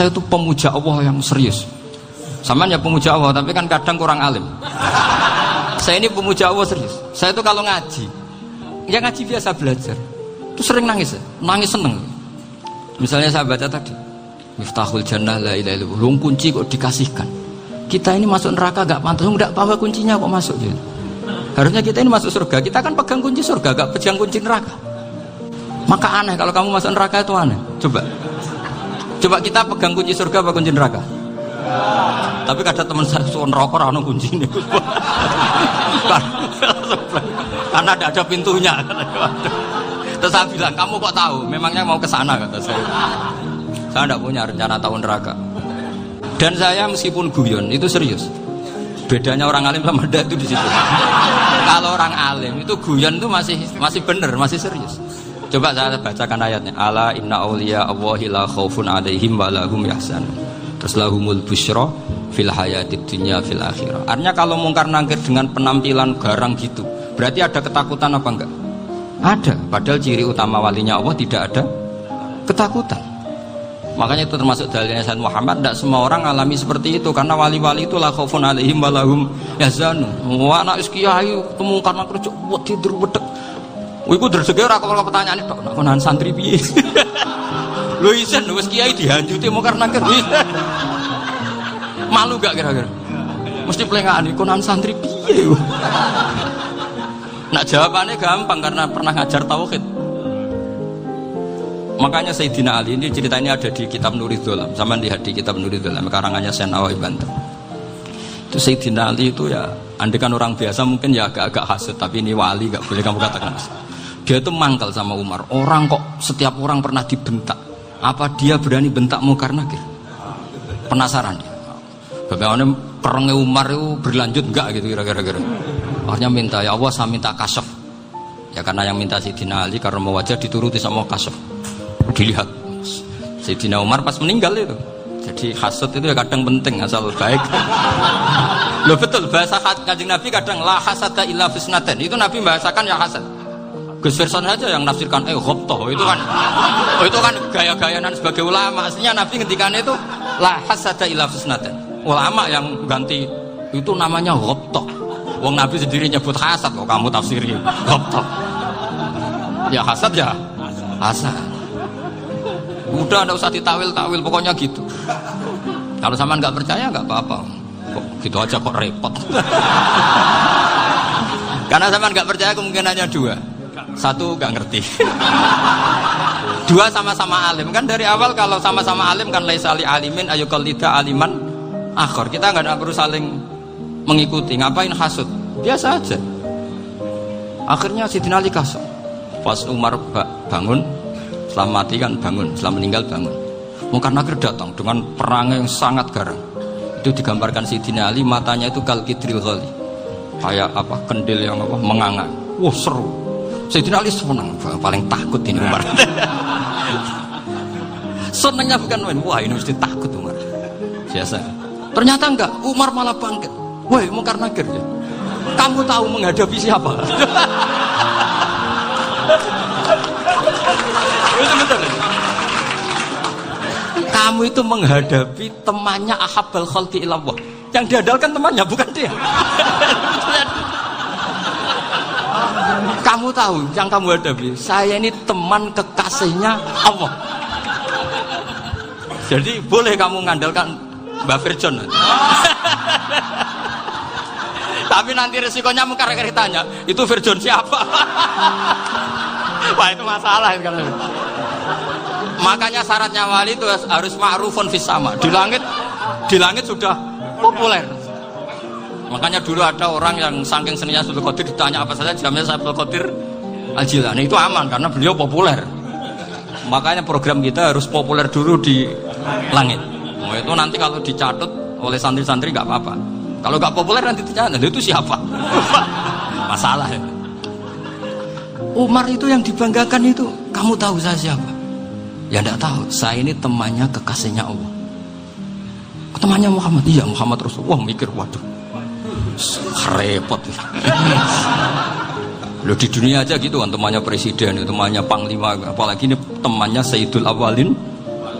Saya itu pemuja Allah yang serius. Sama ya pemuja Allah, tapi kan kadang kurang alim. Saya ini pemuja Allah serius. Saya itu kalau ngaji, ya ngaji biasa belajar, itu sering nangis seneng. Misalnya saya baca tadi, Miftahul Jannah la ilaha illallah, kunci kok dikasihkan. Kita ini masuk neraka gak pantas, enggak bawa kuncinya kok masuk gitu. Harusnya kita ini masuk surga, kita kan pegang kunci surga, gak pegang kunci neraka. Maka aneh kalau kamu masuk neraka itu aneh. Coba kita pegang kunci surga apa kunci neraka? Tapi kadang teman saya suon rokok rano kunci ini. Karena ada pintunya. Terus saya bilang, kamu kok tahu? Memangnya mau ke sana kata saya. Saya tidak punya rencana tahu neraka. Dan saya meskipun guyon itu serius. Bedanya orang alim sama ndak itu di situ. Kalau orang alim itu guyon itu masih benar, masih serius. Coba saya bacakan ayatnya. Ala inna awliya Allahi la khaufun alaihim wa lahum yahzanun. Terus lahumul busyra fil hayatid dunya fil akhirah. Artinya kalau mungkar nangkir dengan penampilan garang gitu, berarti ada ketakutan apa enggak? Ada. Padahal ciri utama walinya Allah tidak ada ketakutan. Makanya itu termasuk dalilnya Sayyid Muhammad. Tidak semua orang alami seperti itu, karena wali-wali itu la khaufun alaihim wa lahum yahzanun. Wah anak kiai temu karena kerja buat tidur bedek. Iku rezeki ora kok pertanyaan tok nek konan santri piye. Lho isen wis kiai dihanjuti mungkar nangkir. Malu gak kira-kira? Mesti plengane konan santri piye. Nak jawabannya gampang karena pernah ngajar tauhid. Makanya Sayyidina Ali ini ceritanya ada di kitab Nurul Dholam. Sama lihat di kitab Nurul Dholam karangannya Syekh Nawawi Banten. Itu Sayyidina Ali itu ya, andekan orang biasa mungkin ya agak-agak hasud, tapi ini wali gak boleh kamu katakan. Dia itu mangkal sama Umar. Orang kok setiap orang pernah dibentak. Apa dia berani bentak mungkar nakir? Penasaran dia. Bagaimana perangnya Umar itu berlanjut enggak gitu kira-kira. Akhirnya minta, ya Allah saya minta kasaf. Ya karena yang minta Sayyidina Ali karena mau wajah dituruti sama kasaf. Dilihat Sayyidina Umar pas meninggal itu. Jadi hasud itu ya kadang penting asal baik. Loh betul, bahasa Kanjeng Nabi kadang la hasada illa fisnaten. Itu Nabi bahasakan ya hasad. Gus Verson aja yang nafsirkan ghobtoh itu kan gaya-gayanan sebagai ulama. Aslinya Nabi ngendikan itu la hasada illa fisnaten. Ulama yang ganti itu namanya ghobtoh. Wong Nabi sendiri nyebut hasad kok kamu tafsiri ghobtoh. Ya hasad ya hasad. Udah enggak usah ditawil-tawil, pokoknya gitu. Kalau sama nggak percaya nggak apa-apa. Kok gitu aja kok repot. Karena sama nggak percaya kemungkinannya dua. Satu nggak ngerti. Dua sama-sama alim. Kan dari awal kalau sama-sama alim kan laisa li alimin ayuqallida aliman akhir. Kita nggak perlu saling mengikuti. Ngapain hasud? Biasa aja. Akhirnya Sayyidina Ali kasih. Pas Umar bangun, setelah mati kan bangun, setelah meninggal bangun. Mungkar nakir datang dengan perang yang sangat garang. Itu digambarkan Sayyidina Ali, matanya itu kalkidril ghali, kayak apa kendil yang apa menganga. Wah seru. Sayyidina Ali senang, paling takut ini Umar. Senangnya bukan main, wah ini mesti takut Umar. Biasa. Ternyata enggak, Umar malah bangkit. Woi mungkar nakir ya. Kamu tahu menghadapi siapa? Kamu itu menghadapi temannya ahabbal khalqi ilallah. Yang diandalkan temannya bukan dia. Kamu tahu yang kamu hadapi, saya ini teman kekasihnya Allah. Jadi boleh kamu mengandalkan Mbak Virjon. Tapi nanti resikonya mungkar tanya, itu Virjon siapa? Wah itu masalah kan. Makanya syaratnya wali itu harus ma'rufun fis sama. Di langit sudah populer. Makanya dulu ada orang yang saking seninya Abdul Qadir ditanya apa saja jamnya Abdul Qadir Al-Jilani, itu aman karena beliau populer. Makanya program kita harus populer dulu di langit. Oh, itu nanti kalau dicatut oleh santri-santri nggak apa-apa. Kalau nggak populer nanti dicatat itu siapa? Masalah ya. Umar itu yang dibanggakan itu, kamu tahu saya siapa? Ya enggak tahu, saya ini temannya kekasihnya Allah. Temannya Muhammad, iya Muhammad Rasulullah. Mikir, waduh repot. Loh di dunia aja gitu kan, temannya presiden, temannya panglima, apalagi ini temannya Sayyidul Awalin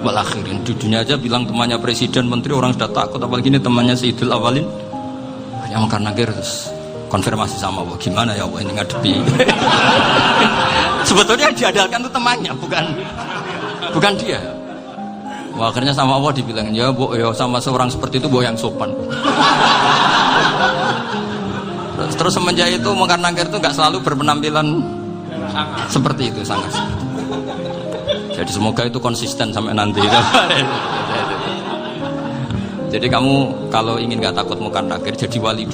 wal akhirin. Di dunia aja bilang temannya presiden, menteri, orang sudah takut, apalagi ini temannya Sayyidul Awalin. Yang mungkar nakir terus konfirmasi sama Allah, gimana ya Allah ini ngadepi. Sebetulnya yang diandalkan itu temannya, bukan dia. Wah, akhirnya sama Allah dibilang, ya bu, ya sama seorang seperti itu bu yang sopan. Terus semenjak itu mungkar nakir itu nggak selalu berpenampilan seperti itu sangat. Jadi semoga itu konsisten sampai nanti. Jadi kamu kalau ingin nggak takut mungkar nakir, jadi wali.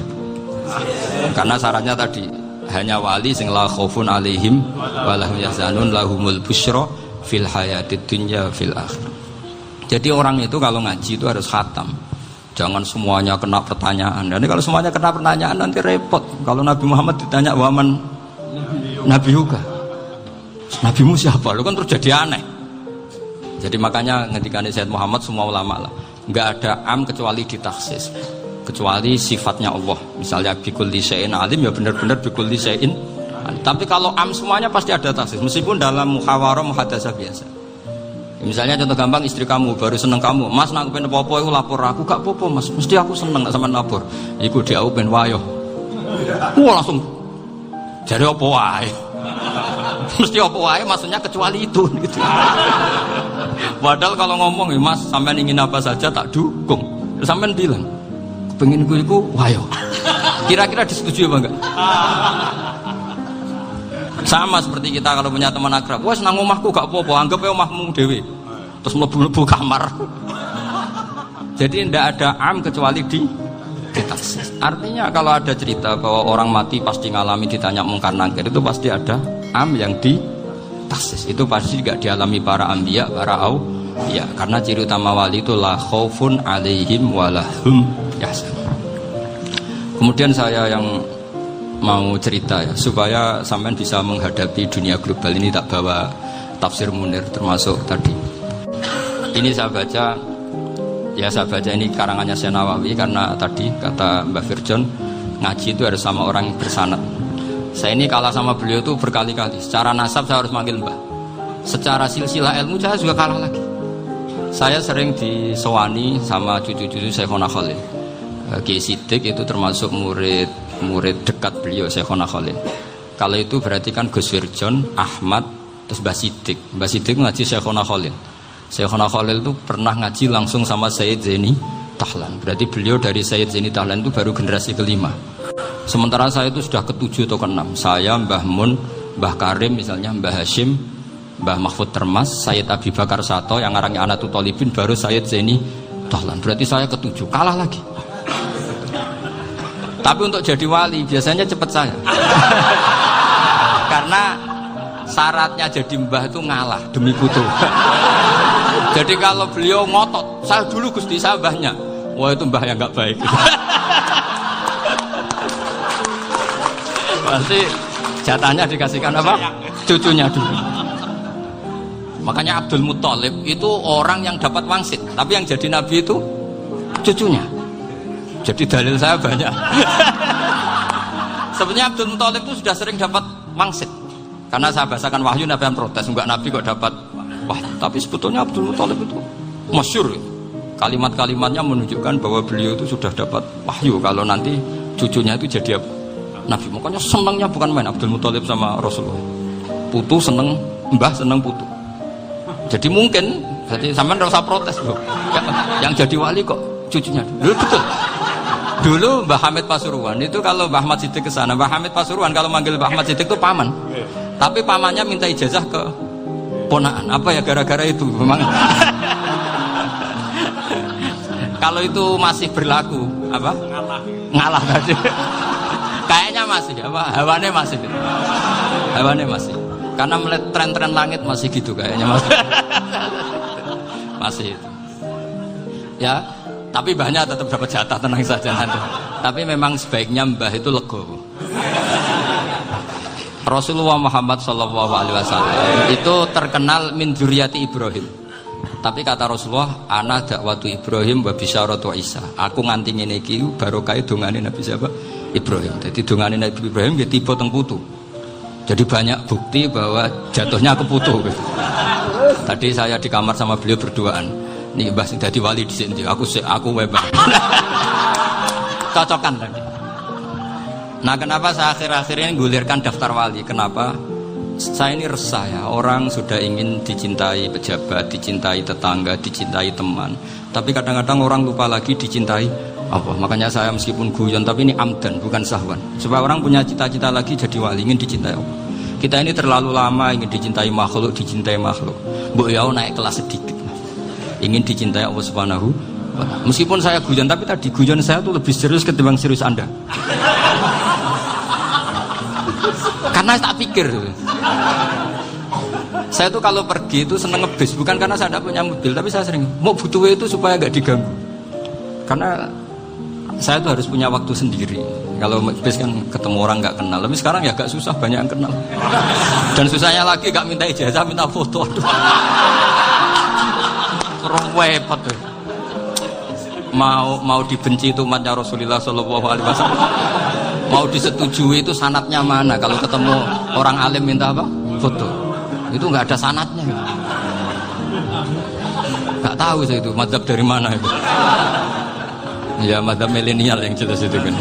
Karena syaratnya tadi hanya wali sing la khaufun alaihim walahum yahzanun lahumul busyra fil hayatid dunya fil akhir. Jadi orang itu kalau ngaji itu harus khatam. Jangan semuanya kena pertanyaan. Dan kalau semuanya kena pertanyaan nanti repot. Kalau Nabi Muhammad ditanya waman Nabi juga. Nabimu siapa? Lu kan terus jadi aneh. Jadi makanya ngendikane Sayyid Muhammad semua ulama lah, enggak ada am kecuali ditaksis. Kecuali sifatnya Allah. Misalnya bikulli syai'in alim ya benar-benar bikulli syai'in. Tapi kalau am semuanya pasti ada taksis meskipun dalam muhawarah muhadasah biasa. Misalnya contoh gampang, istri kamu baru seneng kamu, mas nak pengen apa-apa itu lapor aku, gak apa-apa mas, mesti aku seneng gak sama lapor. Iku dia aku pengen wayo. Wah langsung jadi apa wae. Mesti apa wae maksudnya kecuali itu gitu. Padahal kalau ngomong ya mas sampean ingin apa saja tak dukung. Sampean bilang pengen gue iku wayo. Kira-kira disetujui apa enggak? Sama seperti kita kalau punya teman akrab, wes nang omahku gak apa-apa, anggap ya omahmu dewe. Terus mlebu-mlebu kamar. Jadi tidak ada am kecuali di taksis. Artinya kalau ada cerita bahwa orang mati pasti ngalami ditanya mungkar nakir, itu pasti ada am yang di taksis. Itu pasti juga dialami para anbiya, para auliya. Karena ciri utama wali itu la khaufun alaihim walahum yahzanun. Kemudian saya yang mau cerita ya supaya sampean bisa menghadapi dunia global ini, tak bawa tafsir Munir termasuk tadi. Ini saya baca ini karangannya Syekh Nawawi karena tadi kata Mbak Firjon ngaji itu harus sama orang yang bersanad. Saya ini kalah sama beliau itu berkali-kali. Secara nasab saya harus manggil Mbah. Secara silsilah ilmu saya juga kalah lagi. Saya sering disewani sama cucu-cucu Syekhona Khalil. Kiai Siddiq itu termasuk murid dekat beliau Syekhona Khalil. Kalau itu berarti kan Gus Wirjon, Ahmad, terus Mbah Siddiq. Mbah Siddiq ngaji Syekhona Khalil. Syekhona Khalil itu pernah ngaji langsung sama Sayyid Zaini Tahlan. Berarti beliau dari Sayyid Zaini Tahlan itu baru generasi kelima. Sementara saya itu sudah ke-7 atau ke-6. Saya, Mbah Mun, Mbah Karim misalnya, Mbah Hashim, Mbah Mahfud Termas, Sayyid Abi Bakar Sato yang ngarangnya Anatul Thalibin, baru Sayyid Zaini Tahlan. Berarti saya ke-7, kalah lagi. Tapi untuk jadi wali biasanya cepat saya. Karena syaratnya jadi mbah itu ngalah demi putu. Jadi kalau beliau ngotot, saya dulu Gusti saya mbahnya. Wah itu mbah yang gak baik. Pasti jatahnya dikasihkan apa? Cucunya dulu. Makanya Abdul Muthalib itu orang yang dapat wangsit, tapi yang jadi nabi itu cucunya. Jadi dalil saya banyak. Sebenarnya Abdul Muthalib itu sudah sering dapat wangsit. Karena saya bahasakan wahyu, Nabi yang protes, enggak nabi kok dapat wahyu. Tapi sebetulnya Abdul Muthalib itu masyhur. Kalimat-kalimatnya menunjukkan bahwa beliau itu sudah dapat wahyu kalau nanti cucunya itu jadi nabi. Makanya senangnya bukan main Abdul Muthalib sama Rasulullah. Putu seneng, mbah seneng putu. Jadi mungkin, jadi sampean enggak usah protes, Bro. Yang jadi wali kok cucunya. Betul. Dulu Mbah Hamid Pasuruan itu kalau Mbah Ahmad Siddiq ke sana, Mbah Hamid Pasuruan kalau manggil Mbah Ahmad Siddiq itu paman. Tapi pamannya minta ijazah ke ponakan. Apa ya gara-gara itu memang. Kalau itu masih berlaku, apa? Ngalah tadi. Kayaknya masih, apa? Hawane masih. Hawane masih. Karena melihat tren-tren langit masih gitu kayaknya masih. Masih itu. Ya. Tapi mbahnya tetap dapat jatah, tenang saja nanti. Tapi memang sebaiknya mbah itu legowo. Rasulullah Muhammad SAW itu terkenal min dzurriyyati Ibrahim. Tapi kata Rasulullah, ana dakwatu Ibrahim wa bisyaratu Isa. Aku nganti ngene iki barokah dongane Nabi siapa? Ibrahim. Jadi dongane Nabi Ibrahim ya tiba teng putu. Jadi banyak bukti bahwa jatuhnya ke putu. Tadi saya di kamar sama beliau berduaan. Nih Mbah sing dadi wali di sini. Aku webah. Cocokan tadi. Nah, kenapa saya akhir-akhir ini gulirkan daftar wali? Kenapa? Saya ini resah ya. Orang sudah ingin dicintai pejabat, dicintai tetangga, dicintai teman. Tapi kadang-kadang orang lupa lagi dicintai apa. Makanya saya meskipun guyon, tapi ini amdan, bukan sahwan. Supaya orang punya cita-cita lagi jadi wali, ingin dicintai Allah. Kita ini terlalu lama ingin dicintai makhluk. Mbok ya naik kelas sedikit. Ingin dicintai Allah Subhanahu wa Ta'ala. Meskipun saya guyon, tapi tadi guyon saya tuh lebih serius ketimbang serius Anda. Karena tak pikir. Saya tuh kalau pergi itu seneng ngebis, bukan karena saya tidak punya mobil, tapi saya sering mau butuh itu supaya gak diganggu. Karena saya tuh harus punya waktu sendiri. Kalau bis kan ketemu orang gak kenal, tapi sekarang ya gak susah, banyak yang kenal. Dan susahnya lagi gak minta ijazah, minta foto. Kurang repot tuh. Mau dibenci itu umatnya Rasulullah Shallallahu Alaihi Wasallam. Mau disetujui itu sanatnya mana? Kalau ketemu orang alim minta apa? Foto. Itu nggak ada sanatnya. Nggak tahu saya itu mazhab dari mana itu. Ya mazhab milenial yang jelas itu kan.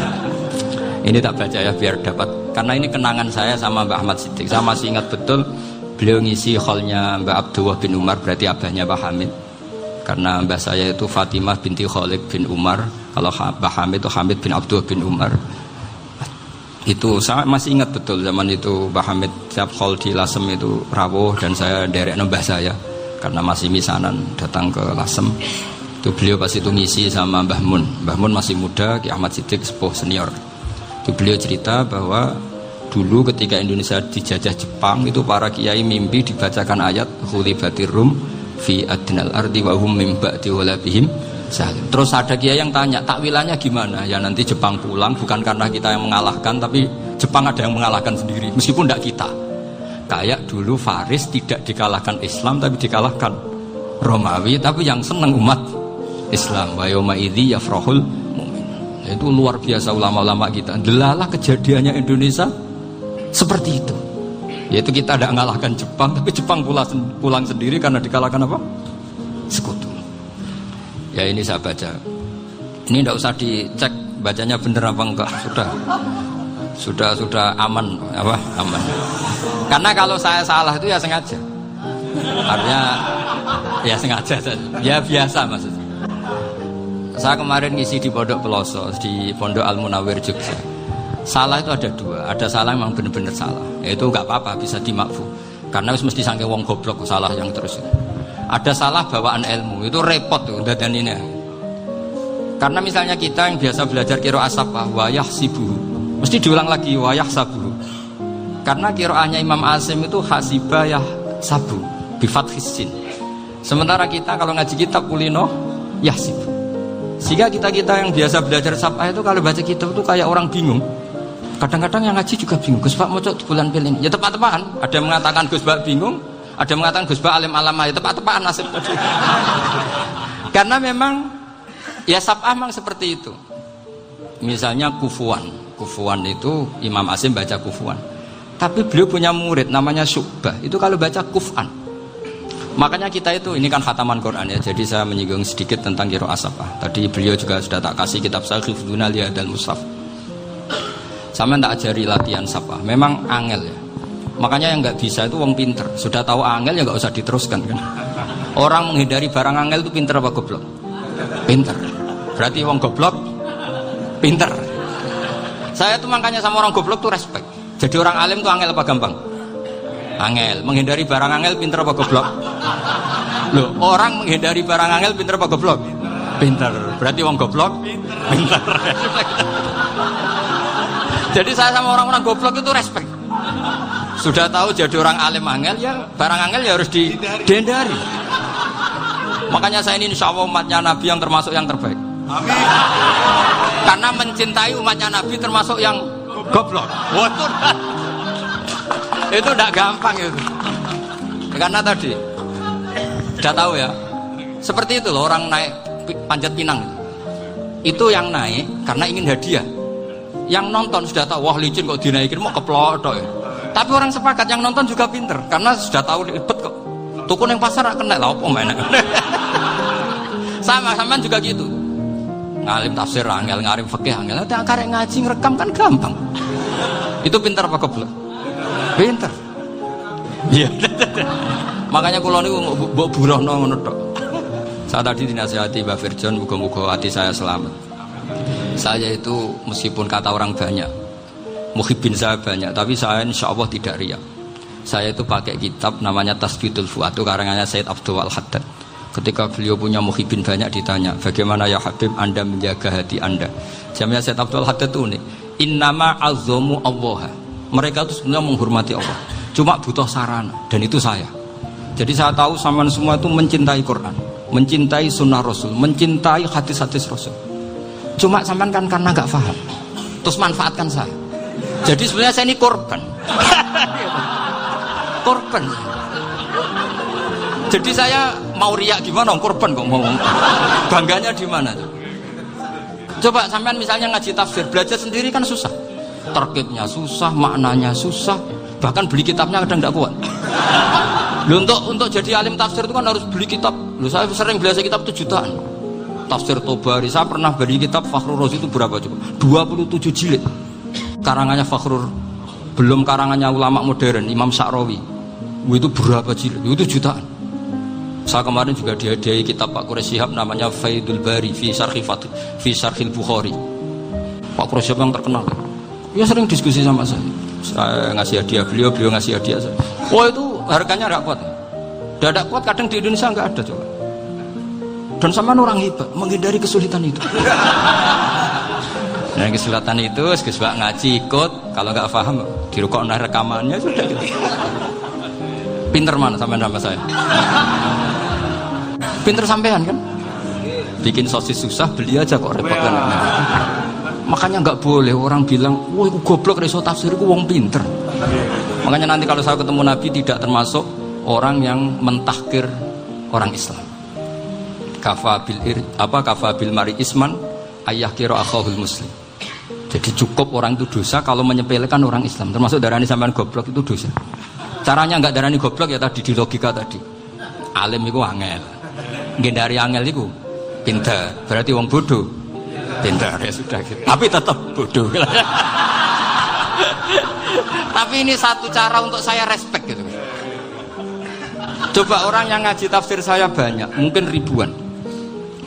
Ini tak baca ya biar dapat. Karena ini kenangan saya sama Mbak Ahmad Siddiq. Saya masih ingat betul beliau ngisi hallnya Mbak Abdullah bin Umar, berarti abahnya Mbak Hamid. Karena mbah saya itu Fatimah binti Khalid bin Umar. Kalau Mbah Hamid itu Hamid bin Abdullah bin Umar. Itu saya masih ingat betul zaman itu Mbah Hamid tiap hall di Lasem itu rawuh dan saya derek mbah saya karena masih misanan datang ke Lasem. Itu beliau pas itu ngisi sama Mbah Mun. Mbah Mun masih muda, Ki Ahmad Siddiq sepuh senior. Itu beliau cerita bahwa dulu ketika Indonesia dijajah Jepang itu para kiai mimpi dibacakan ayat Khulibatir Rum fi adnal ardi wa hum min ba'di walabihim salim. Terus ada kiai yang tanya, takwilannya gimana? Ya nanti Jepang pulang bukan karena kita yang mengalahkan, tapi Jepang ada yang mengalahkan sendiri, meskipun tidak kita. Kayak dulu Faris tidak dikalahkan Islam, tapi dikalahkan Romawi, tapi yang senang umat Islam. Wa yauma idzi yafrahul mu'min. Itu luar biasa ulama-ulama kita. Delalah kejadiannya Indonesia seperti itu. Yaitu kita tidak mengalahkan Jepang, tapi Jepang pulang sendiri karena dikalahkan apa? Sekutu. Ya ini saya baca. Ini tidak usah dicek bacanya bener apa enggak. Sudah aman apa? Aman. Karena kalau saya salah itu ya sengaja. Artinya ya sengaja saja. Ya biasa maksudnya. Saya kemarin ngisi di Pondok Peloso, di Pondok Al Munawir Jogja. Salah itu ada dua, ada salah yang memang benar-benar salah, yaitu nggak apa-apa bisa dimakfu, karena mesti sangke wong goblok salah yang terus. Ada salah bawaan ilmu, itu repot tuh dan ini. Karena misalnya kita yang biasa belajar qiraah safah wayah sibuh, mesti diulang lagi wayah sabuh. Karena qiraahnya Imam Asim itu hasibah yah sabu bifathis sin. Sementara kita kalau ngaji kitab kulino yah sibuh. Sehingga kita yang biasa belajar safah itu kalau baca kitab itu kayak orang bingung. Kadang-kadang yang ngaji juga bingung. Gus Pak mau di bulan pilih. Ya tepat-tepatan. Ada yang mengatakan Gus Pak bingung, ada yang mengatakan Gus Pak alim alama. Ya tepat-tepatan nasib tadi. Karena memang ya sab'ah memang seperti itu. Misalnya kufuan. Kufuan itu Imam Asim baca kufuan. Tapi beliau punya murid namanya Syu'bah. Itu kalau baca kuf'an. Makanya kita itu, ini kan khataman Quran ya. Jadi saya menyinggung sedikit tentang qiraah sab'ah. Tadi beliau juga sudah tak kasih kitab saya Hifdzuna Liyadal Mushaf. Sama tak ajari latihan sab'ah. Memang angel ya. Makanya yang nggak bisa itu wong pinter. Sudah tahu angel ya nggak usah diteruskan kan. Orang menghindari barang angel itu pinter apa goblok? Pinter. Berarti wong goblok pinter. Saya tuh makanya sama orang goblok tuh respect. Jadi orang alim tuh angel apa gampang? Angel. Menghindari barang angel pinter apa goblok? Loh, orang menghindari barang angel pinter apa goblok? Pinter. Berarti wong goblok pinter. Jadi saya sama orang-orang goblok itu respect. Sudah tahu jadi orang alim angel ya barang angel ya harus dihindari. Makanya saya ini insya Allah umatnya Nabi yang termasuk yang terbaik. Amin. Karena mencintai umatnya Nabi termasuk yang goblok. Itu tidak gampang itu. Karena tadi sudah tahu ya. Seperti itu loh orang naik Panjat Pinang. Itu yang naik karena ingin hadiah. Yang nonton sudah tahu wah licin kok dinaikin mau keplodok ya. Tapi orang sepakat yang nonton juga pinter karena sudah tahu ribet kok. Tuku nang pasar ra kena lha opo menek. Sama sampean juga gitu. Ngalim tafsir angel, ngalim fikih angel. Nek karek ngaji ngerekam kan gampang. Itu pintar apa goblok? Pintar. Iya. Makanya kula niku mbok burohno ngono tok. Saya tadi dinasihati Mbak Firjon, muga-muga hati saya selamat. Saya itu meskipun kata orang banyak, muhibbin saya banyak, tapi saya insya Allah tidak riya. Saya itu pakai kitab namanya Tasbidul Fuad, itu karangannya Said Abdul Al-Haddad. Ketika beliau punya muhibbin banyak ditanya, bagaimana ya Habib Anda menjaga hati Anda? Jamnya Said Abdul Al-Haddad itu unik. Innama azzamu Allah. Mereka itu sebenarnya menghormati Allah, cuma butuh sarana, dan itu saya. Jadi saya tahu sampean semua itu mencintai Quran, mencintai sunnah Rasul, mencintai hadis-hadis Rasul. Cuma sampean kan karena nggak paham, terus manfaatkan saya. Jadi sebenarnya saya ini korban. Korban. Jadi saya mau riak gimana? Korban kok mau. Bangganya di mana? Coba sampean misalnya ngaji tafsir, belajar sendiri kan susah. Terkitnya susah, maknanya susah, bahkan beli kitabnya kadang tidak kuat. Loh, untuk jadi alim tafsir itu kan harus beli kitab. Loh, saya sering belajar kitab itu jutaan. Tafsir Tobari, saya pernah beli kitab Fakhrur Razi itu berapa coba? 27 jilid. Karangannya Fakhrur, belum karangannya ulama modern, Imam Sya'rawi. Itu berapa jilid? Itu jutaan. Saya kemarin juga dihadiahi kitab Pak Quraish Shihab namanya Faidul Bari fi Syarhil Bukhari. Pak Quraish Shihab yang terkenal. Dia sering diskusi sama saya. Saya ngasih hadiah beliau ngasih hadiah saya. Wah, itu harganya nggak kuat. Tidak kuat, kadang di Indonesia nggak ada coba. Dan sama orang hebat menghindari kesulitan itu. Nah, kesulitan itu sebab ngaji ikut, kalau nggak paham dirukokno rekamannya sudah gitu. Pinter mana sampean sama saya? Pinter sampean kan? Bikin sosis susah, beli aja kok repot kan. Makanya nggak boleh orang bilang, wah aku goblok reso tafsir, aku wong pinter. Makanya nanti kalau saya ketemu Nabi tidak termasuk orang yang mentahkir orang Islam. Kafabil mari isman ayah kira akhahul muslim. Jadi cukup orang itu dosa kalau menyepelekan orang Islam. Termasuk darani sampean goblok itu dosa. Caranya nggak darani goblok ya tadi di logika tadi. Alim itu angel. Ngendari angel itu pinter. Berarti wong bodoh. Pintar ya sudah gitu. Tapi tetap bodoh. Tapi ini satu cara untuk saya respect gitu. Coba orang yang ngaji tafsir saya banyak, mungkin ribuan.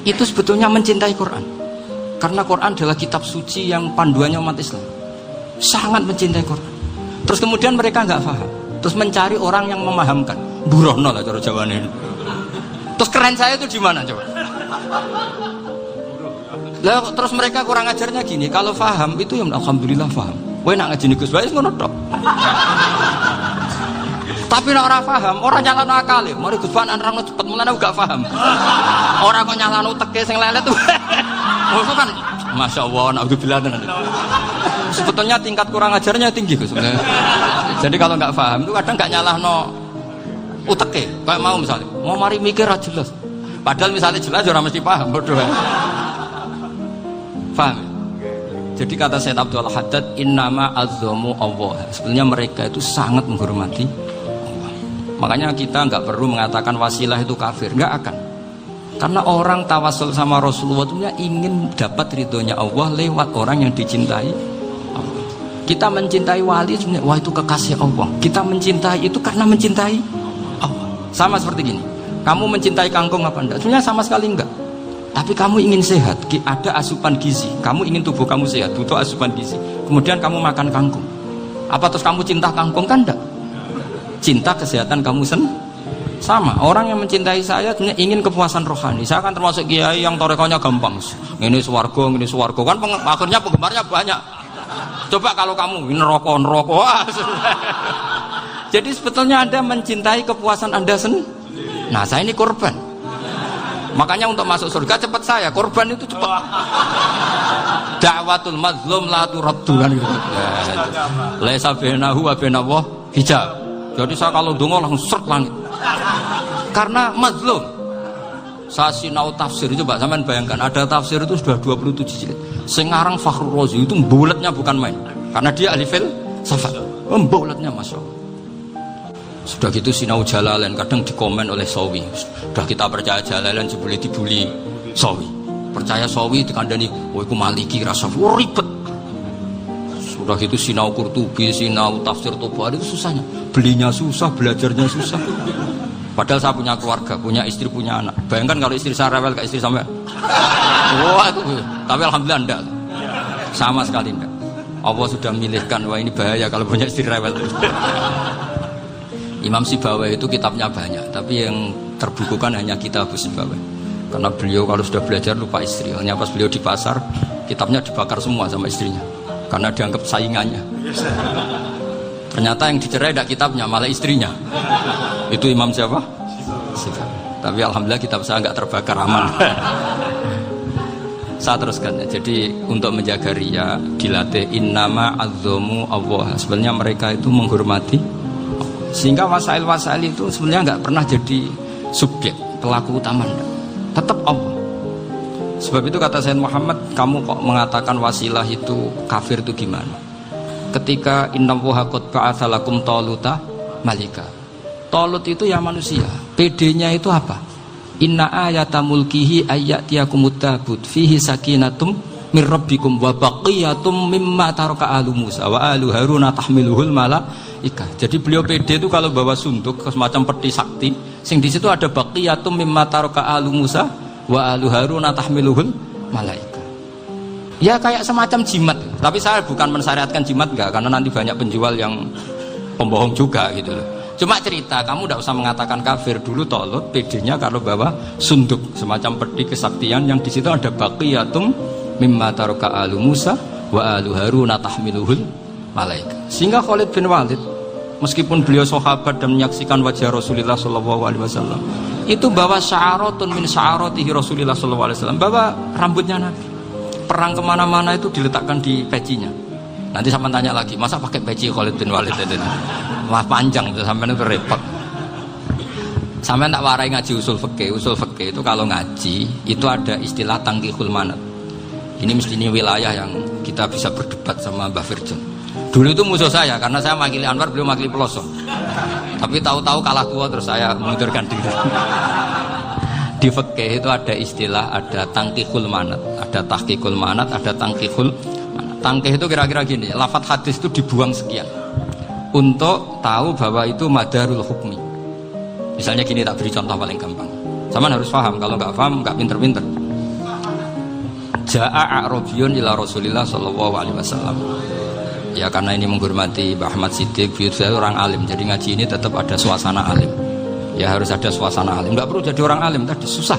Itu sebetulnya mencintai Quran. Karena Quran adalah kitab suci yang panduannya umat Islam. Sangat mencintai Quran. Terus kemudian mereka nggak paham. Terus mencari orang yang memahamkan. Burono lah cara jawabannya. Terus keren saya itu di mana coba? Lah terus mereka kurang ajarnya gini, kalau paham itu ya alhamdulillah paham. Kowe nak ngaji Gus Bae ngono tok. Tapi nek ora paham, ora nyalano akale. Mari Gus Bae nerangno cepet mulane gak paham. Ora kok nyalano teke sing lelet tuh. Maksud kan masyaallah naudzubillah tenan. Sebetulnya tingkat kurang ajarnya tinggi Gus sebenarnya. Jadi kalau enggak paham itu kadang enggak nyalahno uteke. Kayak mau misalnya, mau mari mikir ra jelas. Padahal misalnya jelas ora mesti paham bodoh. Paham? Jadi kata Said Abdul Haddad, innama azzamu Allah. Sebenarnya mereka itu sangat menghormati Allah. Makanya kita nggak perlu mengatakan wasilah itu kafir, nggak akan. Karena orang tawasul sama Rasulullah itu ingin dapat ridhonya Allah lewat orang yang dicintai Allah. Kita mencintai wali sebenarnya, wah itu kekasih Allah. Kita mencintai itu karena mencintai Allah. Sama seperti gini, kamu mencintai kangkung apa enggak? Sebenarnya sama sekali enggak. Tapi kamu ingin sehat, ada asupan gizi. Kamu ingin tubuh kamu sehat, butuh asupan gizi. Kemudian kamu makan kangkung. Apa terus kamu cinta kangkung kan enggak? Cinta kesehatan kamu sama. Orang yang mencintai saya ingin kepuasan rohani. Saya kan termasuk kiai yang torekonya gampang. Ini swarga kan akhirnya penggemarnya banyak. Coba kalau kamu neraka. Jadi sebetulnya Anda mencintai kepuasan Anda sendiri. Nah, saya ini korban. Makanya untuk masuk surga cepat saya, korban itu cepat. Da'watul mazlum la turaddu kan gitu. Laisa bainahu wa bainallah hijab. Jadi saya kalau donga langsung seret langit. Karena mazlum. Saya sinau tafsir itu, Pak, sampean bayangkan ada tafsir itu sudah 27 jilid. Sing aran Fakhrur Razi itu bulatnya bukan main. Karena dia ahli filsafat. Bulatnya masyaallah. Sudah gitu sinau Jalalain kadang dikomen oleh Sawi. Sudah kita percaya Jalalain boleh dibully Sawi. Percaya Sawi dikandani, "Oh iku Maliki rasa ribet." Sudah gitu sinau Qurtubi, sinau tafsir Tabari itu susahnya. Belinya susah, belajarnya susah. Padahal saya punya keluarga, punya istri, punya anak. Bayangkan kalau istri saya rewel kayak istri sampai. Wah itu. Tapi alhamdulillah enggak. Sama sekali enggak. Allah sudah milihkan, wah ini bahaya kalau punya istri rewel. Imam Sibawahi itu kitabnya banyak, tapi yang terbukukan hanya kitab Sibawahi. Karena beliau kalau sudah belajar lupa istri. Hanya pas beliau di pasar, kitabnya dibakar semua sama istrinya. Karena dianggap saingannya. Ternyata yang dicerai tidak kitabnya, malah istrinya. Itu Imam siapa? Sibawahi. Tapi alhamdulillah kitab saya nggak terbakar, aman. Saya teruskan ya. Jadi untuk menjaga riya dilatih innama azzamu Allah. Sebenarnya mereka itu menghormati, sehingga wasail-wasail itu sebenarnya nggak pernah jadi subjek pelaku utama, tetap Allah. Sebab itu kata Sayyid Muhammad, kamu kok mengatakan wasilah itu kafir itu gimana? Ketika innallaha qad ba'atsa lakum taluta malika. Talut itu ya manusia. PD-nya itu apa? Inna ayata mulkihi ayyatiyakumut tabut fihi sakinatum min rabbikum wa baqiyatum mimma taraka alu Musa wa alu Haruna tahmiluhul malaika. Jadi beliau PD itu kalau bawa sunduk semacam peti sakti, sing di situ ada baqiyatum mimma taraka alu Musa wa alu Haruna tahmiluhul malaika. Ya kayak semacam jimat. Tapi saya bukan mensyariatkan jimat enggak, karena nanti banyak penjual yang pembohong juga gitu loh. Cuma cerita, kamu tidak usah mengatakan kafir. Dulu Talut PD-nya kalau bawa sunduk semacam peti kesaktian yang di situ ada baqiyatum mimma taraka alu Musa wa alu Haruna tahmiluhul malaika. Sehingga Khalid bin Walid meskipun beliau sahabat dan menyaksikan wajah Rasulullah SAW, itu bawa sya'aratun min sya'aratihi Rasulullah SAW, bawa rambutnya Nabi. Perang kemana-mana itu diletakkan di pecinya. Nanti sampai tanya lagi, masa pakai peci Khalid bin Walid itu? Wah panjang itu, sampai itu repot. Sampai tak warai ngaji usul fikih. Usul fikih itu kalau ngaji itu ada istilah tangkihul manat. Ini mestinya wilayah yang kita bisa berdebat sama Mbah Firjon. Dulu itu musuh saya karena saya makili Anwar, beliau makili Peloso. Tapi tahu-tahu kalah tua terus saya mengundurkan diri. Di fikih itu ada istilah, ada tangkihul manat, ada tahqiqul manat, ada tangkihul manat. Tangkih itu kira-kira gini, lafadz hadis itu dibuang sekian untuk tahu bahwa itu madarul hukmi. Misalnya gini, tak beri contoh paling gampang. Sama harus paham, kalau nggak paham nggak pinter-pinter. Ja'a a'rabiyun ila Rasulillah sallallahu alaihi wasallam. Ya karena ini menghormati Mbah Ahmad Siddiq, beliau orang alim, jadi ngaji ini tetap ada suasana alim. Ya harus ada suasana alim. Nggak perlu jadi orang alim tadi, susah.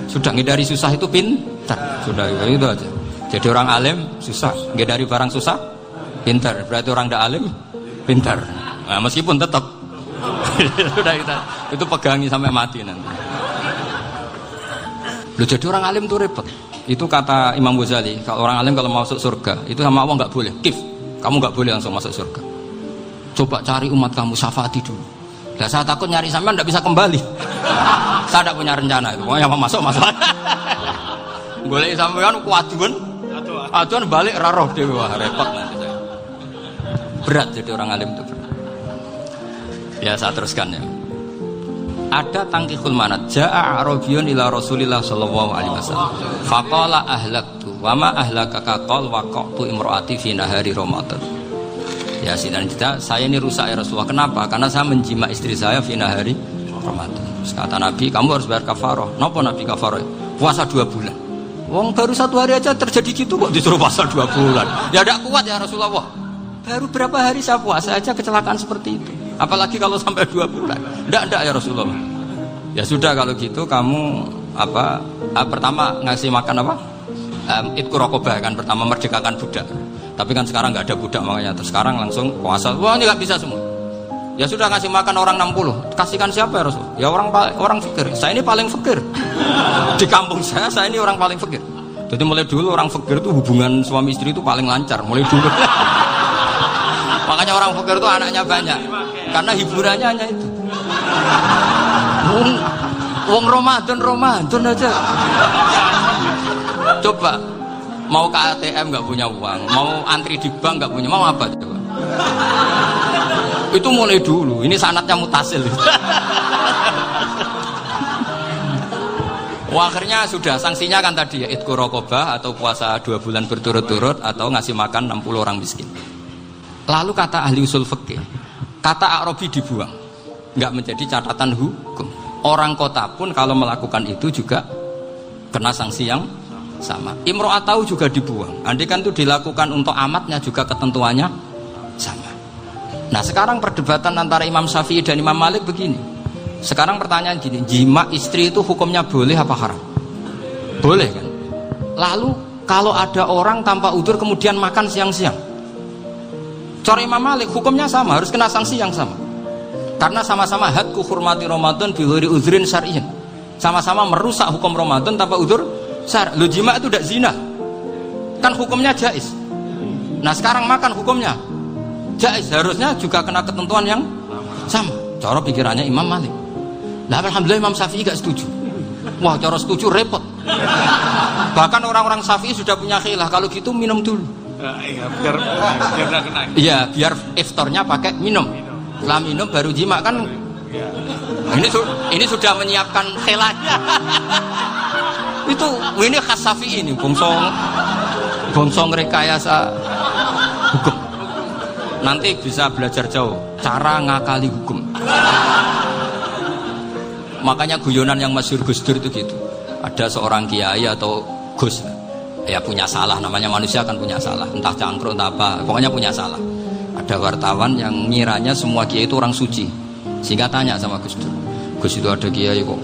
Sudah ngindari susah itu pintar. Sudah itu aja. Jadi orang alim susah, ngindari barang susah pintar. Berarti orang tidak alim pintar. Nah, meskipun tetap sudah kita itu pegangi sampai mati nanti. Loh, jadi orang alim itu repot. Itu kata Imam Ghazali, kalau orang alim kalau mau masuk surga itu sama Allah nggak boleh. Kif, kamu nggak boleh langsung masuk surga. Coba cari umat kamu, syafaati dulu. Nah, saya takut nyari sampean nggak bisa kembali. Saya tidak punya rencana itu. Pokoknya mau masuk. Boleh sampean kuaduan, aduan balik raroh dewi, wah repot nanti saya. Berat jadi orang alim itu berat. Ya saya teruskan ya. Ada tangkihul manat. Ja'a a'rabiyun ila Rasulillah sallallahu alaihi wasallam. Faqala ahlaktu wa ma ahlakaka qal waqatu imraati fi nahari Ramadan. Ya sinan kita, saya ini rusak ya Rasulullah. Kenapa? Karena saya menjima istri saya fi nahari Ramadan. Terus kata Nabi, kamu harus bayar kafarah. Napa Nabi kafarah? Puasa 2 bulan. Wong baru 1 hari aja terjadi gitu kok disuruh puasa 2 bulan. Ya tidak kuat ya Rasulullah. Baru berapa hari saya puasa aja kecelakaan seperti itu. Apalagi kalau sampai 2 bulan. Tidak ya Rasulullah. Ya sudah kalau gitu kamu pertama ngasih makan apa? Itqu raqabah kan, pertama merdekakan budak. Tapi kan sekarang nggak ada budak, makanya terus sekarang langsung puasa. Wah ini nggak bisa semua. Ya sudah ngasih makan orang 60. Kasihkan siapa ya Rasul? Ya orang fakir. Saya ini paling fakir. Di kampung saya ini orang paling fakir. Jadi mulai dulu orang fakir itu hubungan suami istri itu paling lancar. Mulai dulu. Makanya orang fakir itu anaknya banyak. Karena hiburannya hanya itu. Wong Ramadan aja. Coba mau ke ATM nggak punya uang, mau antri di bank nggak punya, mau apa coba? Itu mulai dulu. Ini sanadnya mutasil. Wah, akhirnya sudah sanksinya kan tadi ya, idku raqabah atau puasa 2 bulan berturut-turut atau ngasih makan 60 orang miskin. Lalu kata ahli usul fikih, kata A'rabi dibuang, nggak menjadi catatan hukum. Orang kota pun kalau melakukan itu juga kena sanksi yang sama. Imro'atau juga dibuang. Andai kan itu dilakukan untuk amatnya juga ketentuannya sama. Nah sekarang perdebatan antara Imam Syafi'i dan Imam Malik begini. Sekarang pertanyaan gini, jima istri itu hukumnya boleh apa haram? Boleh kan? Lalu kalau ada orang tanpa udzur kemudian makan siang-siang, cara Imam Malik hukumnya sama, harus kena sanksi yang sama. Karena sama-sama hadku hurmati Ramadan bi ghairi udzrin syar'iyyin. Sama-sama merusak hukum Ramadan tanpa udzur syar'. Lo jima itu tidak zina. Kan hukumnya jaiz. Nah, sekarang makan hukumnya jaiz, harusnya juga kena ketentuan yang sama. Cara pikirannya Imam Malik. Nah, alhamdulillah Imam Syafi'i gak setuju. Wah, cara setuju repot. Bahkan orang-orang Syafi'i sudah punya khilah, kalau gitu minum dulu. Iya, biar iftarnya pakai minum. Setelah minum baru jima kan. Ini sudah menyiapkan khilahnya. Ini khas Syafi'i ini, bongsong rekayasa hukum. Nanti bisa belajar jauh cara ngakali hukum. Makanya guyonan yang masyhur Gus Dur itu gitu. Ada seorang kiai atau Gus ya punya salah, namanya manusia kan punya salah, entah cangkruk entah apa, pokoknya punya salah. Ada wartawan yang ngiranya semua kiai itu orang suci, sehingga tanya sama Gus Dur, Gus itu ada kiai kok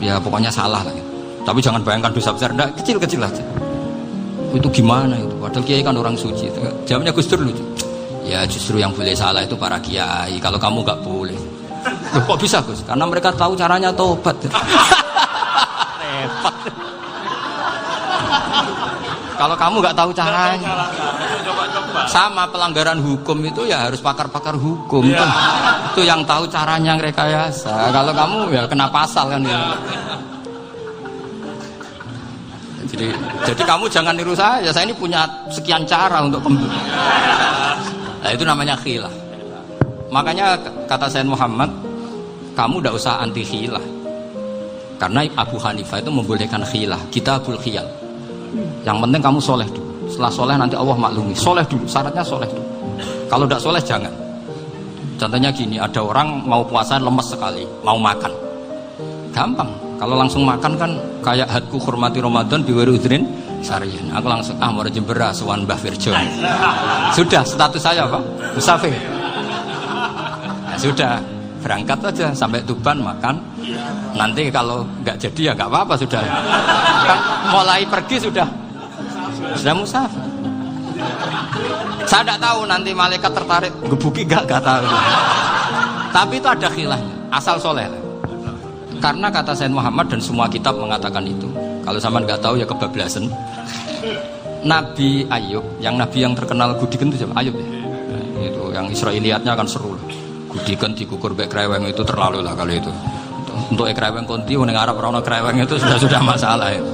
ya pokoknya salah lah gitu. Tapi jangan bayangkan dosa besar, enggak, kecil-kecil aja. Itu gimana itu, padahal kiai kan orang suci. Jawabnya Gus Dur lucu, ya justru yang boleh salah itu para kiai, kalau kamu nggak boleh. Loh, kok bisa Gus? Karena mereka tahu caranya tobat. Repot. Kalau kamu nggak tahu caranya, sama pelanggaran hukum itu ya harus pakar-pakar hukum. Itu yang tahu caranya rekayasa. Kalau kamu ya kena pasal kan ya. Jadi kamu jangan niru saya ini punya sekian cara untuk nah, itu namanya khilah. Makanya kata Sayyid Muhammad, kamu tidak usah anti khilah, karena Abu Hanifah itu membolehkan khilah, kitabul khiyal. Yang penting kamu soleh dulu, setelah soleh nanti Allah maklumi. Soleh dulu, syaratnya soleh dulu. Kalau tidak soleh jangan. Contohnya gini, ada orang mau puasa lemes sekali, mau makan, gampang. Kalau langsung makan kan kayak hadku hormati Ramadan biwari udrin syar'iyyin. Aku langsung mau jembera sowan Mbah Firjo. Sudah status saya apa? Musafir. Ya sudah, berangkat aja sampai Tuban makan. Nanti kalau nggak jadi ya nggak apa-apa, sudah. Kan mulai pergi sudah musafir. Saya tidak tahu nanti malaikat tertarik gebuki nggak tahu. Tapi itu ada khilafnya, asal soleh. Karena kata Sayyid Muhammad dan semua kitab mengatakan itu. Kalau sama nggak tahu ya kebablasan. Nabi Ayub, nabi yang terkenal Gudiken itu siapa? Ayub ya. Nah, itu yang Israiliyatnya kan seru. Gudiken dikukur bek kreweng itu terlalu lah kalau itu. Untuk kreweng konti ning Arab ora ono kreweng itu sudah masalah itu.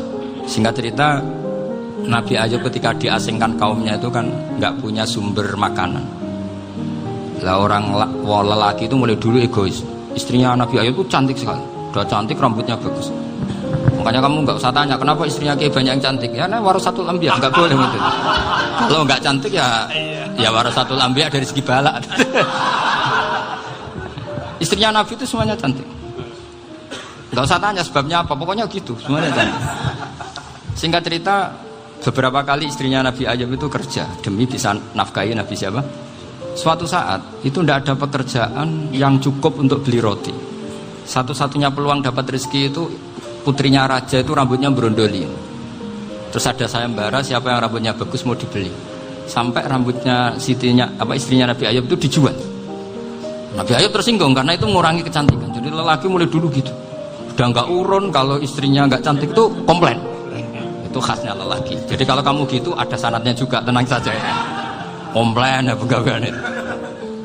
Singkat cerita, Nabi Ayub ketika diasingkan kaumnya itu kan nggak punya sumber makanan. Lah orang lelaki itu mulai dulu egois. Istrinya Nabi Ayub itu cantik sekali, udah cantik, rambutnya bagus. Makanya kamu nggak usah tanya kenapa istrinya kayak banyak yang cantik. Ya, nah warasatul anbiya, nggak boleh gitu. Kalau nggak cantik ya warasatul anbiya dari segi balak. Istrinya Nabi itu semuanya cantik. Nggak usah tanya sebabnya apa, pokoknya gitu, semuanya cantik. Singkat cerita, beberapa kali istrinya Nabi Ayub itu kerja demi bisa nafkahi Nabi siapa? Suatu saat itu tidak ada pekerjaan yang cukup untuk beli roti. Satu-satunya peluang dapat rezeki itu putrinya raja itu rambutnya berondoli. Terus ada sayembara siapa yang rambutnya bagus mau dibeli. Sampai rambutnya istrinya Nabi Ayub itu dijual. Nabi Ayub tersinggung karena itu mengurangi kecantikan. Jadi lelaki mulai dulu gitu. Udah nggak urun kalau istrinya nggak cantik itu komplain. Itu khasnya lelaki. Jadi kalau kamu gitu ada sanadnya juga, tenang saja ya. Komplain ya pegawaian itu.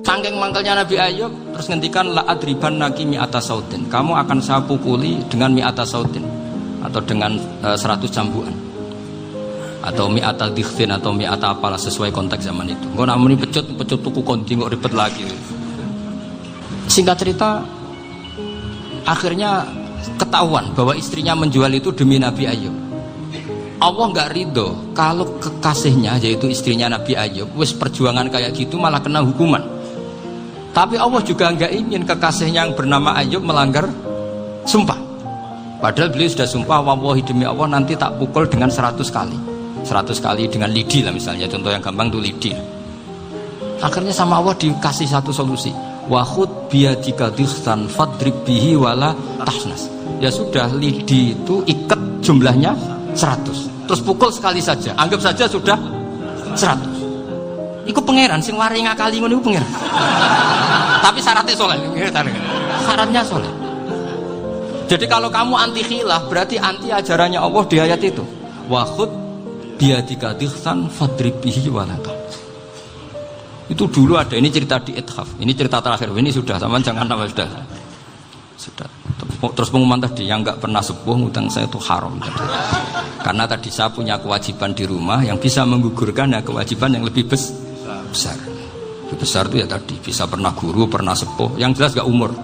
Saking mangkelnya Nabi Ayub terus ngendikan la adriban naki mi'ata sautin. Kamu akan saya pukuli dengan mi'ata sautin atau dengan 100 cambukan. Atau mi'ata dikhtin atau mi'ata apalah sesuai konteks zaman itu. Engko namanya pecut tuku konti kok ribet lagi. Singkat cerita, akhirnya ketahuan bahwa istrinya menjual itu demi Nabi Ayub. Allah nggak ridho kalau kekasihnya, yaitu istrinya Nabi Ayub, wis perjuangan kayak gitu malah kena hukuman. Tapi Allah juga nggak ingin kekasihnya yang bernama Ayub melanggar sumpah. Padahal beliau sudah sumpah, wallahi demi Allah nanti tak pukul dengan 100 kali. 100 kali dengan lidi lah misalnya, contoh yang gampang tuh lidi. Akhirnya sama Allah dikasih satu solusi. Wa khud biyadika dikhsan fadrib bihi wala tahnas. Ya sudah, lidi itu ikat jumlahnya 100. Terus pukul sekali saja. Anggap saja sudah 100. Iku pangeran sing wari ngakali ngono iku pangeran. Tapi syaratnya soleh. Syaratnya soleh. Jadi kalau kamu anti khilaf berarti anti ajarannya Allah di ayat itu. Wa khud biyadika dikhsan fadrib bihi wala tahnas. Itu dulu ada, ini cerita di Ithaf, ini cerita terakhir, ini sudah, sama jangan tambah sudah. Terus pengumuman tadi, yang nggak pernah sepuh ngutang saya itu haram. Karena tadi saya punya kewajiban di rumah yang bisa menggugurkan ya kewajiban yang lebih besar. Lebih besar itu ya tadi, bisa pernah guru, pernah sepuh, yang jelas nggak umur.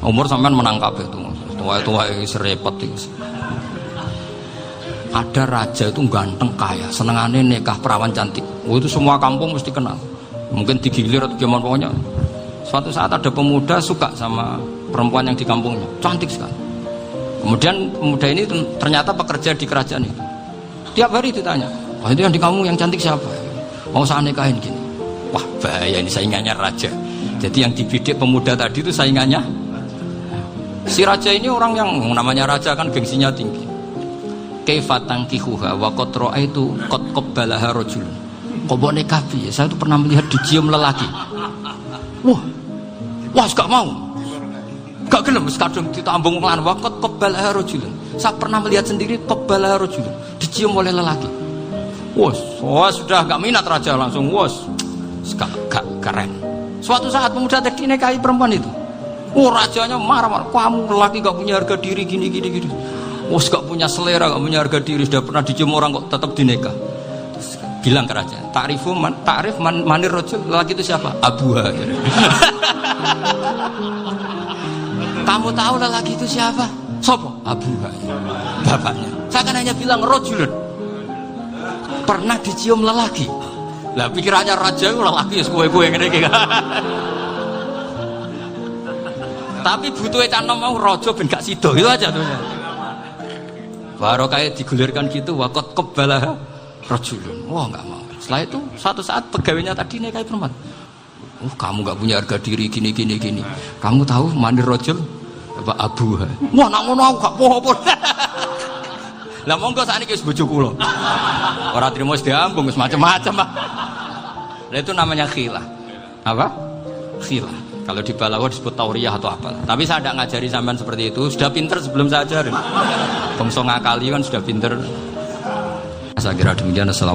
Umur sampean menangkap itu, tua-tua serepot itu. Ada raja itu ganteng kaya, senengannya nikah perawan cantik. Oh, itu semua kampung mesti kenal. Mungkin digilir atau gimana pokoknya. Suatu saat ada pemuda suka sama perempuan yang di kampungnya, cantik sekali. Kemudian pemuda ini ternyata pekerja di kerajaan itu. Tiap hari ditanya, wah itu yang di kampung yang cantik siapa? Mau saya nikahin gini. Wah bahaya, ini saingannya raja. Jadi yang dibidik pemuda tadi itu saingannya. Si raja ini orang yang namanya raja kan gengsinya tinggi. Kaifatang kihuha wa qad ra'aitu qad qabbalaha rajulun. Kobok nikahi, saya itu pernah melihat dicium lelaki. Wah, gak mau, gak gelem, kadang ditambung lan wakot qabbalaha rajulun. Saya pernah melihat sendiri qabbalaha rajulun, dicium oleh lelaki. Wah, sudah gak minat raja langsung, gak keren. Suatu saat pemuda tadi nikahi perempuan itu. Rajanya marah-marah, kamu lelaki gak punya harga diri gini. Gak punya selera, gak punya harga diri, sudah pernah dicium orang kok tetap dinikah. Bilang ke raja, takrif manir rajul, lelaki itu siapa? Abuha. Kamu tahu lelaki itu siapa? Sopo? Abuha. Bapaknya. Saya kan hanya bilang rajulun. Pernah dicium lelaki. Lah pikirannya raja itu lelaki ya kue-kue ngene iki. Tapi butuh tanam mau raja ben gak sido, itu aja tuh. Baru kayak digulirkan gitu, waqat qabbalah rajulun. Wah nggak mau. Setelah itu suatu saat pegawainya tadi nikahi perempuan. Kamu nggak punya harga diri gini. Kamu tahu mandir rajul apa abuha? Wah nak ngono aku gak poho-poho. Lah monggo sakniki wis bojo kula. Ora trimo wis diambung wis macam-macam, Pak. Lah itu namanya khilah. Apa? Khilah. Kalau di Balawa disebut tauriyah atau apa. Tapi saya tidak ngajari sampean seperti itu. Sudah pinter sebelum saya ajarin. Bangsa ngakali kan sudah pinter. Saya kira demikian.